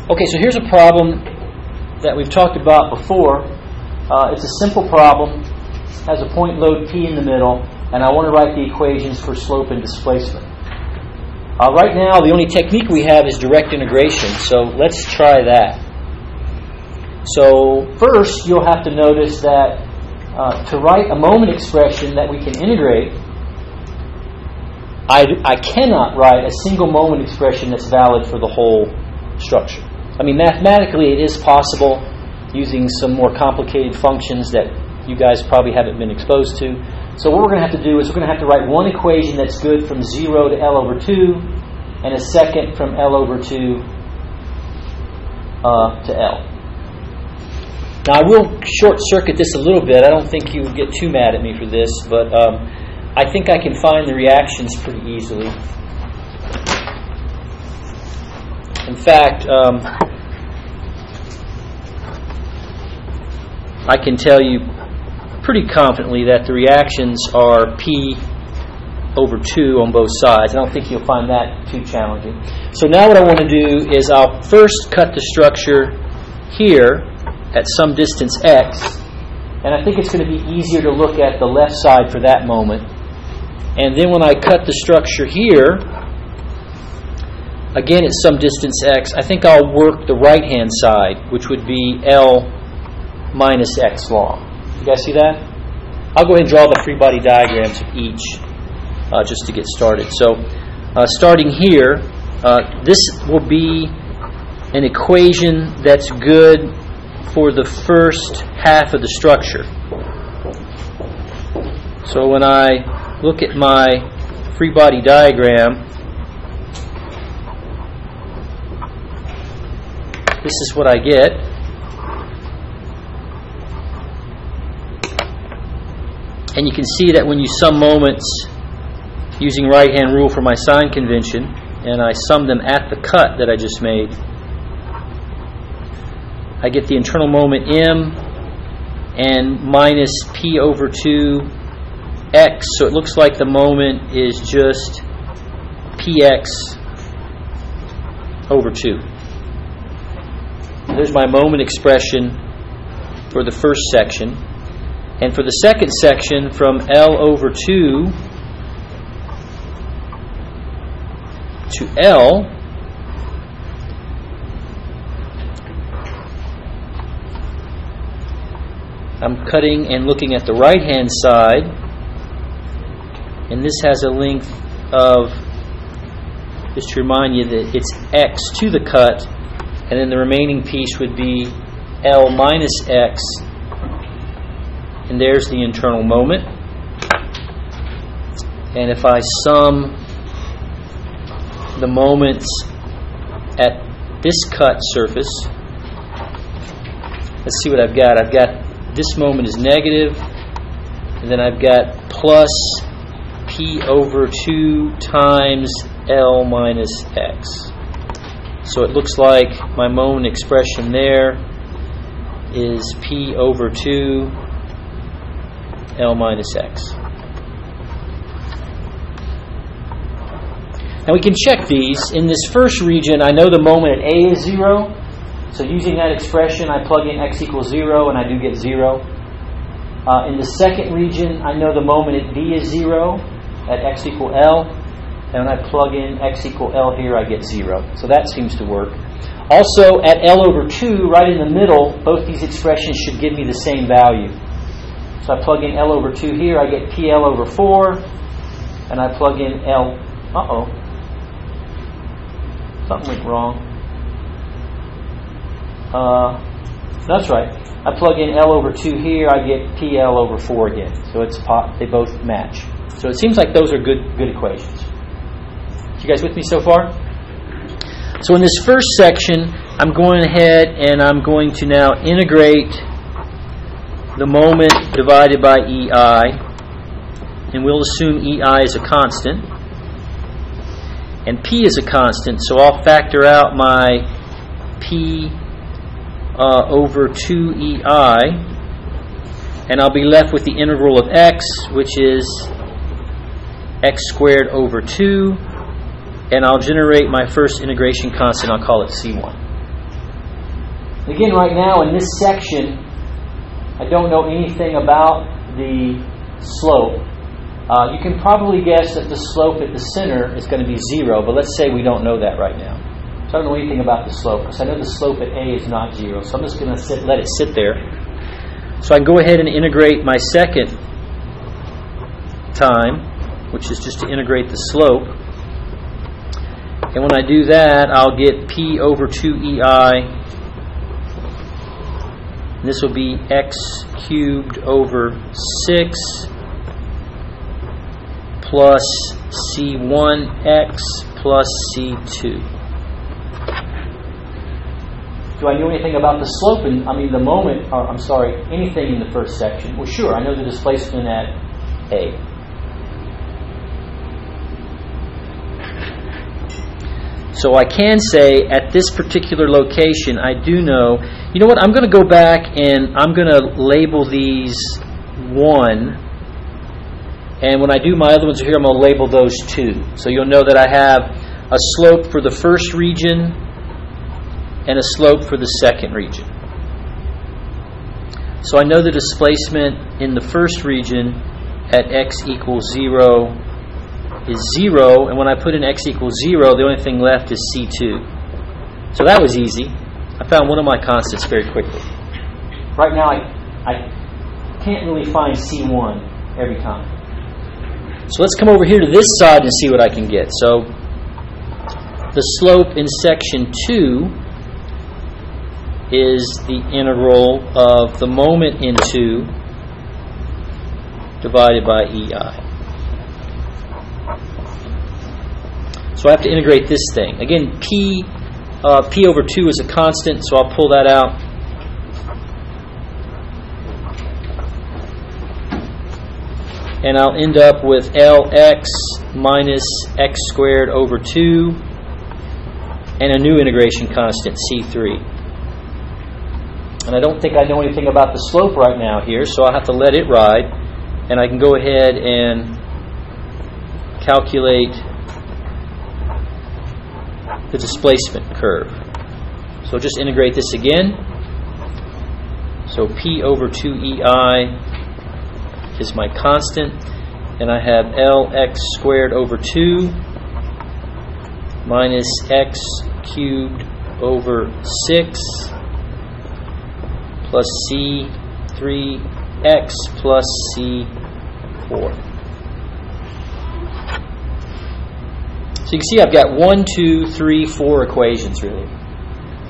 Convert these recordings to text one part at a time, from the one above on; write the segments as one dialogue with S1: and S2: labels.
S1: Okay, so here's a problem that we've talked about before. It's a simple problem, has a point load P in the middle, and I want to write the equations for slope and displacement. Right now, the only technique we have is direct integration, so let's try that. So first, you'll have to notice that to write a moment expression that we can integrate, I cannot write a single moment expression that's valid for the whole structure. I mean, mathematically it is possible using some more complicated functions that you guys probably haven't been exposed to. So what we're going to have to do is we're going to have to write one equation that's good from 0 to L over 2 and a second from L over 2 to L. Now I will short circuit this a little bit. I don't think you would get too mad at me for this, but I think I can find the reactions pretty easily. In fact, I can tell you pretty confidently that the reactions are P over 2 on both sides. I don't think you'll find that too challenging. So now what I want to do is I'll first cut the structure here at some distance x, and I think it's going to be easier to look at the left side for that moment. And then when I cut the structure here, again at some distance x, I think I'll work the right-hand side, which would be L minus x long. You guys see that? I'll go ahead and draw the free body diagrams of each just to get started. So starting here, this will be an equation that's good for the first half of the structure. So when I look at my free body diagram, this is what I get. And you can see that when you sum moments using right-hand rule for my sign convention, and I sum them at the cut that I just made, I get the internal moment m and minus p over 2x. So it looks like the moment is just px over 2. There's my moment expression for the first section. And for the second section, from L over 2 to L, I'm cutting and looking at the right-hand side, and this has a length of, just to remind you that it's x to the cut, and then the remaining piece would be L minus x, and there's the internal moment. And if I sum the moments at this cut surface, let's see what I've got. I've got this moment is negative, and then I've got plus p over 2 times L minus x. So it looks like my moment expression there is p over 2 L minus x. Now we can check these. In this first region, I know the moment at A is 0. So using that expression, I plug in x equals 0, and I do get 0. In the second region, I know the moment at B is 0, at x equal L. And when I plug in x equal L here, I get 0. So that seems to work. Also, at L over 2, right in the middle, both these expressions should give me the same value. So I plug in L over 2 here, I get PL over 4, and I plug in L, something went wrong. That's right. I plug in L over 2 here, I get PL over 4 again. So they both match. So it seems like those are good equations. You guys with me so far? So in this first section, I'm going ahead and I'm going to now integrate the moment divided by EI, and we'll assume EI is a constant, and P is a constant, so I'll factor out my P over 2EI, and I'll be left with the integral of x, which is x squared over 2, and I'll generate my first integration constant. I'll call it C1. Again, right now in this section, I don't know anything about the slope. You can probably guess that the slope at the center is going to be 0, but let's say we don't know that right now. So I don't know anything about the slope, because I know the slope at A is not 0. So I'm just going to let it sit there. So I can go ahead and integrate my second time, which is just to integrate the slope. And when I do that, I'll get P over 2EI. And this will be x cubed over 6 plus C1x plus C2. Do I know anything about the slope? Anything in the first section? Well, sure, I know the displacement at A. So I can say at this particular location, I do know, you know what, I'm going to go back and I'm going to label these 1. And when I do my other ones here, I'm going to label those 2. So you'll know that I have a slope for the first region and a slope for the second region. So I know the displacement in the first region at x equals 0 is 0, and when I put in x equals 0, the only thing left is C2. So that was easy. I found one of my constants very quickly. Right now I can't really find C1 every time. So let's come over here to this side and see what I can get. So the slope in section 2 is the integral of the moment in 2 divided by EI. So I have to integrate this thing. Again, P over 2 is a constant, so I'll pull that out. And I'll end up with Lx minus x squared over 2 and a new integration constant, C3. And I don't think I know anything about the slope right now here, so I'll have to let it ride. And I can go ahead and calculate the displacement curve. So just integrate this again. So P over 2EI is my constant, and I have Lx squared over 2 minus x cubed over 6 plus C3x plus C4. So you can see I've got 1, 2, 3, 4 equations really.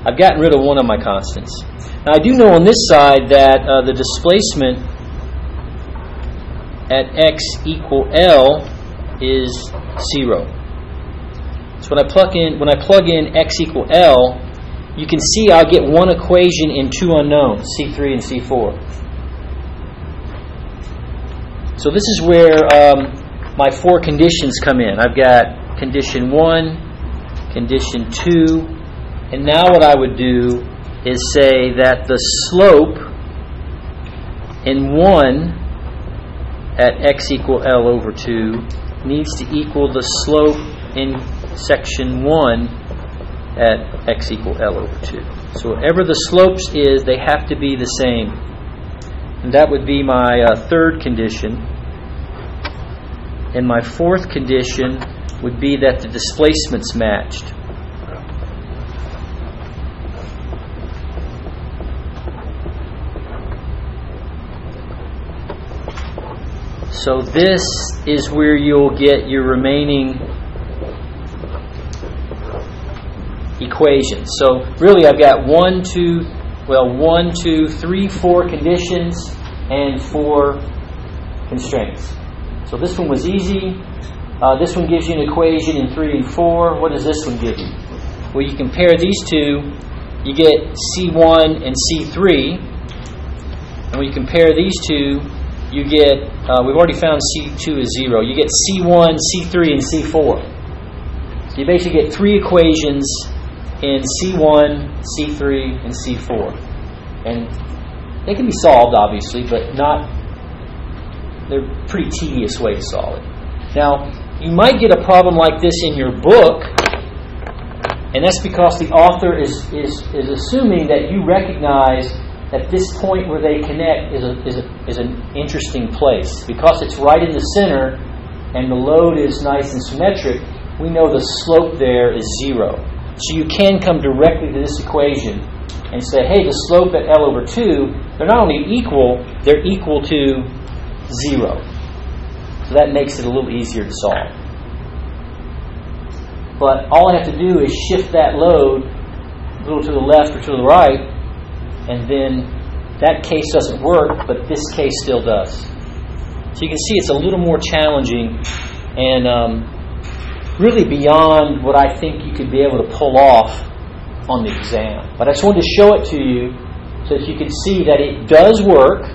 S1: I've gotten rid of one of my constants. Now I do know on this side that the displacement at x equal L is 0. So when I plug in x equal L, you can see I'll get one equation in two unknowns, C3 and C4. So this is where my 4 conditions come in. I've got condition 1, condition 2, and now what I would do is say that the slope in 1 at x equal L over 2 needs to equal the slope in section 1 at x equal L over 2. So whatever the slopes is, they have to be the same. And that would be my 3rd condition. And my 4th condition would be that the displacement's matched. So this is where you'll get your remaining equations. So really I've got 1, 2, 3, 4 conditions and 4 constraints. So this one was easy. This one gives you an equation in 3 and 4. What does this one give you? Well, you compare these two, you get C1 and C3. And when you compare these two, you get, we've already found C2 is 0. You get C1, C3, and C4. So you basically get 3 equations in C1, C3, and C4. And they can be solved, obviously, but they're a pretty tedious way to solve it. Now, you might get a problem like this in your book And that's because the author is assuming that you recognize that this point where they connect is an interesting place. Because it's right in the center and the load is nice and symmetric, we know the slope there is 0. So you can come directly to this equation and say, hey, the slope at L over 2, they're not only equal, they're equal to 0. So that makes it a little easier to solve. But all I have to do is shift that load a little to the left or to the right, and then that case doesn't work, but this case still does. So you can see it's a little more challenging and really beyond what I think you could be able to pull off on the exam. But I just wanted to show it to you so that you can see that it does work.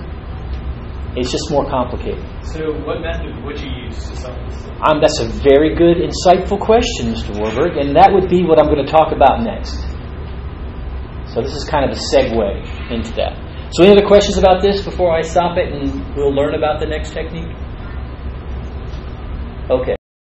S1: It's just more complicated.
S2: So what method would you use to solve this?
S1: That's a very good, insightful question, Mr. Warburg, and that would be what I'm going to talk about next. So this is kind of a segue into that. So any other questions about this before I stop it and we'll learn about the next technique? Okay.